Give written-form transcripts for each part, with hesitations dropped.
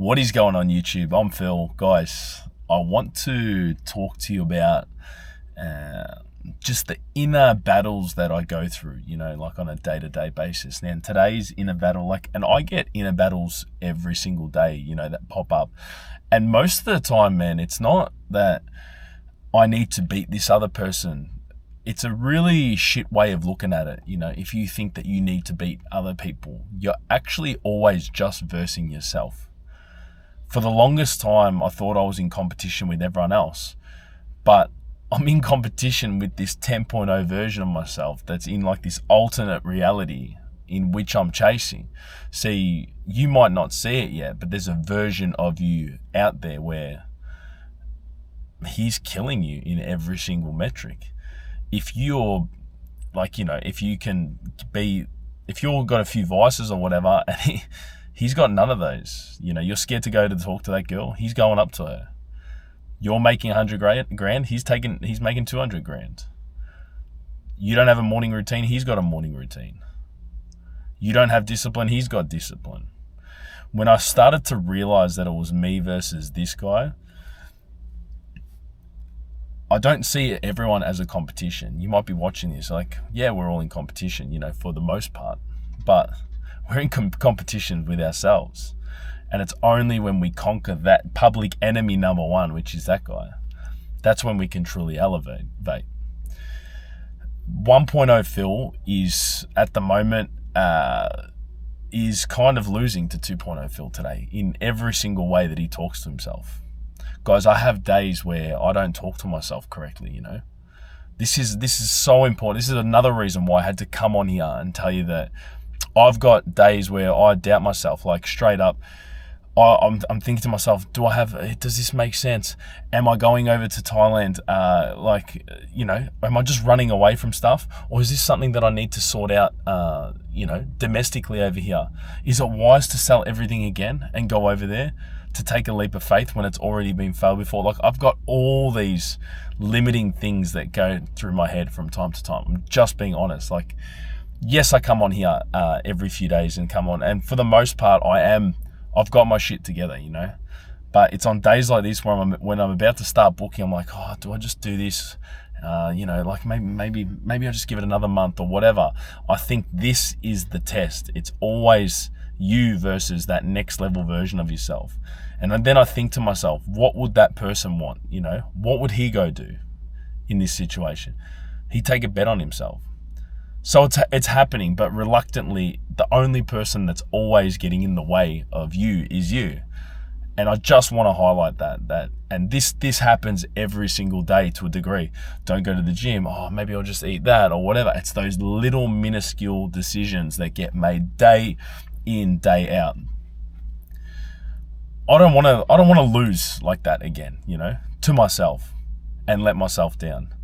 What is going on YouTube? I'm Phil. Guys, I want to talk to you about just the inner battles that I go through, like on a day-to-day basis. Now, today's inner battle, and I get inner battles every single day, that pop up. And most of the time, man, it's not that I need to beat this other person. It's a really shit way of looking at it. If you think that you need to beat other people, you're actually always just versing yourself. For the longest time, I thought I was in competition with everyone else, but I'm in competition with this 10.0 version of myself that's in like this alternate reality in which I'm chasing. See, you might not see it yet, but there's a version of you out there where he's killing you in every single metric. If you're if you've got a few vices or whatever, and he's got none of those, you're scared to go to talk to that girl, he's going up to her. You're making 100 grand, he's making 200 grand. You don't have a morning routine, he's got a morning routine. You don't have discipline, he's got discipline. When I started to realize that it was me versus this guy, I don't see everyone as a competition. You might be watching this yeah, we're all in competition, for the most part, but we're in competition with ourselves. And it's only when we conquer that public enemy number one, which is that guy, that's when we can truly elevate. 1.0 Phil is at the moment is kind of losing to 2.0 Phil today in every single way that he talks to himself. Guys, I have days where I don't talk to myself correctly, This is so important. This is another reason why I had to come on here and tell you that I've got days where I doubt myself, straight up. I'm thinking to myself, does this make sense? Am I going over to Thailand, am I just running away from stuff? Or is this something that I need to sort out, domestically over here? Is it wise to sell everything again and go over there to take a leap of faith when it's already been failed before? I've got all these limiting things that go through my head from time to time. I'm just being honest. Yes, I come on here every few days and and for the most part, I've got my shit together, but it's on days like this where when I'm about to start booking, I'm like, oh, do I just do this? Maybe I just give it another month or whatever. I think this is the test. It's always you versus that next level version of yourself. And then I think to myself, what would that person want? What would he go do in this situation? He'd take a bet on himself. So it's happening, but reluctantly, the only person that's always getting in the way of you is you. And I just want to highlight that and this happens every single day to a degree. Don't go to the gym. Oh, maybe I'll just eat that or whatever. It's those little minuscule decisions that get made day in, day out. I don't want to lose like that again, to myself and let myself down.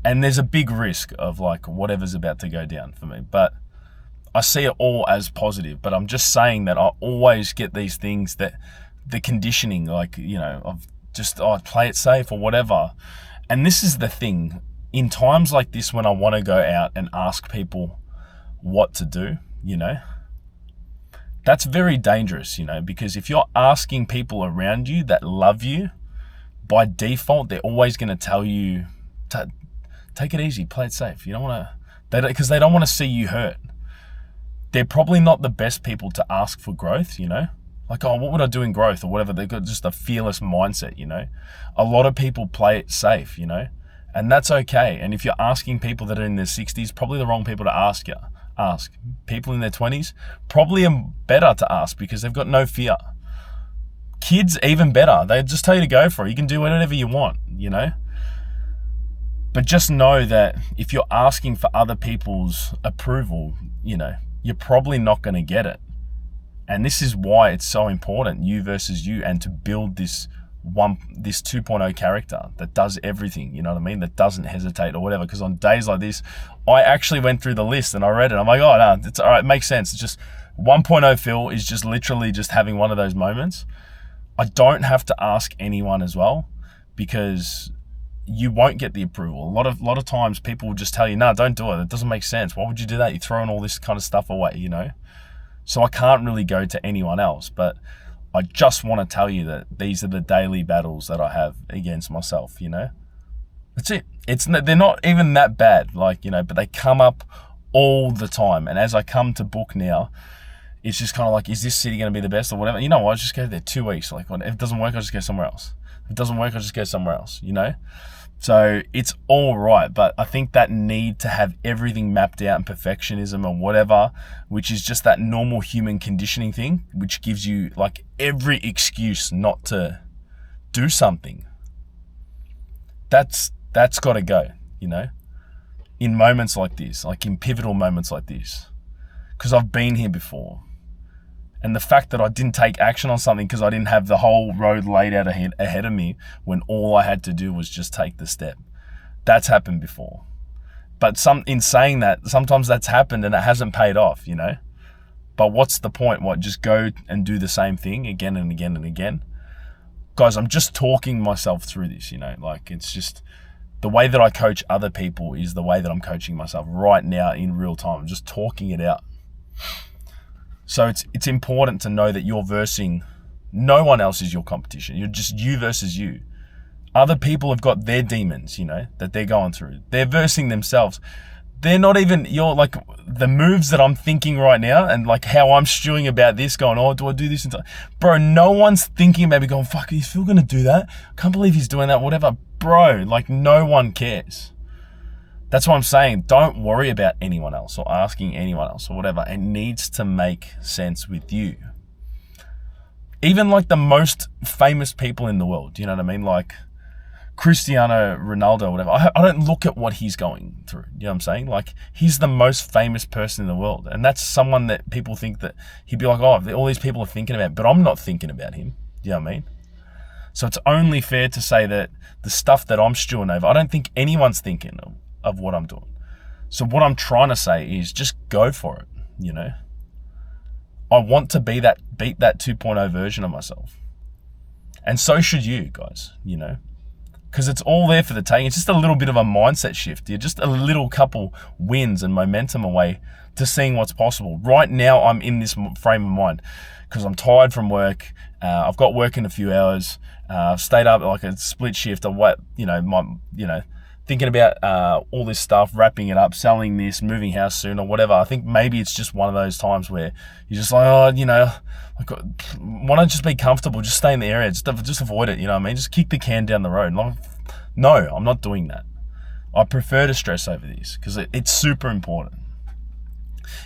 And there's a big risk of whatever's about to go down for me. But I see it all as positive. But I'm just saying that I always get these things that the conditioning, of just, play it safe or whatever. And this is the thing. In times like this, when I want to go out and ask people what to do, that's very dangerous, because if you're asking people around you that love you, by default, they're always going to tell you to take it easy, play it safe. You don't want to, because they don't want to see you hurt. They're probably not the best people to ask for growth, oh, what would I do in growth or whatever. They've got just a fearless mindset, A lot of people play it safe, and that's okay. And if you're asking people that are in their 60s, probably the wrong people to ask. People in their 20s, probably better to ask because they've got no fear. Kids, even better. They just tell you to go for it. You can do whatever you want, But just know that if you're asking for other people's approval, you're probably not going to get it. And this is why it's so important, you versus you, and to build this 2.0 character that does everything, that doesn't hesitate or whatever. Because on days like this, I actually went through the list and I read it. I'm like, oh, no, it's all right, it makes sense. It's just 1.0 Phil is just literally just having one of those moments. I don't have to ask anyone as well, because you won't get the approval. A lot of times people will just tell you, no, don't do it. It doesn't make sense. Why would you do that? You're throwing all this kind of stuff away, So I can't really go to anyone else. But I just want to tell you that these are the daily battles that I have against myself, you know? That's it. They're not even that bad, like, you know, but they come up all the time. And as I come to book now, it's just kind of like, is this city going to be the best or whatever? You know what? I just go there 2 weeks. Like, if it doesn't work, I just go somewhere else. If it doesn't work, I just go somewhere else, you know? So it's all right. But I think that need to have everything mapped out and perfectionism or whatever, which is just that normal human conditioning thing, which gives you like every excuse not to do something. That's got to go, you know, in moments like this, like in pivotal moments like this, because I've been here before. And the fact that I didn't take action on something because I didn't have the whole road laid out ahead of me when all I had to do was just take the step. That's happened before. But in saying that, sometimes that's happened and it hasn't paid off, you know. But what's the point? What, just go and do the same thing again and again and again? Guys, I'm just talking myself through this, you know. Like, it's just the way that I coach other people is the way that I'm coaching myself right now in real time. I'm just talking it out. So it's important to know that you're versing, no one else is your competition. You're just you versus you. Other people have got their demons, you know, that they're going through. They're versing themselves. They're not even, you're like, the moves that I'm thinking right now and like how I'm stewing about this, going, oh, do I do this? Bro, no one's thinking about me going, fuck, is Phil going to do that? I can't believe he's doing that, whatever. Bro, like, no one cares. That's what I'm saying. Don't worry about anyone else or asking anyone else or whatever. It needs to make sense with you. Even like the most famous people in the world, you know what I mean? Like Cristiano Ronaldo or whatever. I don't look at what he's going through. You know what I'm saying? Like, he's the most famous person in the world. And that's someone that people think that he'd be like, oh, all these people are thinking about, but I'm not thinking about him. You know what I mean? So it's only fair to say that the stuff that I'm stewing over, I don't think anyone's thinking of what I'm doing. So what I'm trying to say is just go for it, you know? I want to beat that 2.0 version of myself. And so should you guys, you know? Because it's all there for the taking. It's just a little bit of a mindset shift. You're just a little couple wins and momentum away to seeing what's possible. Right now, I'm in this frame of mind because I'm tired from work. I've got work in a few hours. I've stayed up like a split shift. Thinking about all this stuff, wrapping it up, selling this, moving house soon or whatever. I think maybe it's just one of those times where you're just like, oh, you know, like, why not just be comfortable? Just stay in the area. Just avoid it, you know what I mean? Just kick the can down the road. Like, no, I'm not doing that. I prefer to stress over this because it's super important.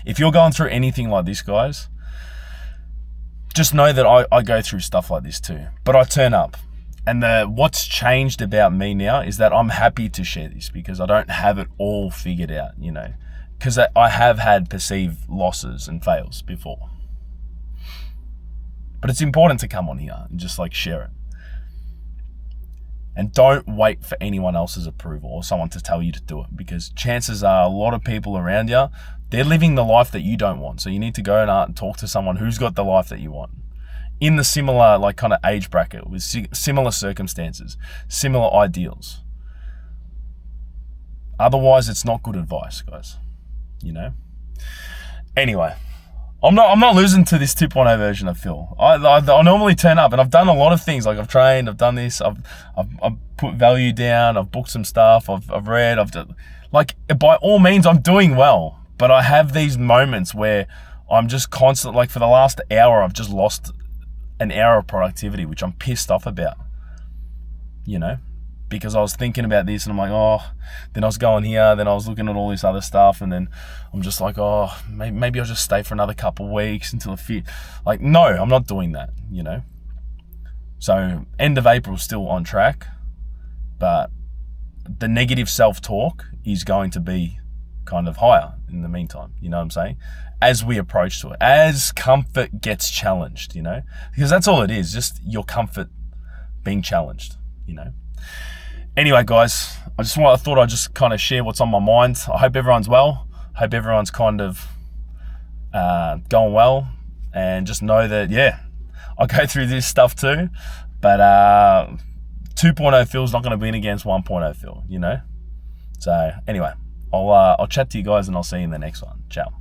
If you're going through anything like this, guys, just know that I go through stuff like this too. But I turn up. And what's changed about me now is that I'm happy to share this because I don't have it all figured out, you know, because I have had perceived losses and fails before. But it's important to come on here and just like share it. And don't wait for anyone else's approval or someone to tell you to do it, because chances are a lot of people around you, they're living the life that you don't want. So you need to go and talk to someone who's got the life that you want, in the similar like kind of age bracket with similar circumstances, similar ideals. Otherwise, it's not good advice, guys. You know. Anyway, I'm not losing to this 2.0 version of Phil. I normally turn up, and I've done a lot of things. Like I've trained, I've done this, I've put value down, I've booked some stuff, I've read, I've done, like, by all means, I'm doing well. But I have these moments where I'm just constant. Like for the last hour, I've just lost an hour of productivity, which I'm pissed off about, you know, because I was thinking about this and I'm like, oh, then I was going here, then I was looking at all this other stuff, and then I'm just like, oh, maybe I'll just stay for another couple of weeks until I feel like, no, I'm not doing that, you know. So end of April still on track, but the negative self-talk is going to be kind of higher in the meantime, you know what I'm saying? As we approach to it, as comfort gets challenged, you know, because that's all it is, just your comfort being challenged, you know. Anyway, guys, I thought I'd just kind of share what's on my mind. I hope everyone's well. Hope everyone's kind of going well, and just know that, yeah, I go through this stuff too, but 2.0 Phil's not going to win against 1.0 Phil, you know. So anyway, I'll chat to you guys and I'll see you in the next one. Ciao.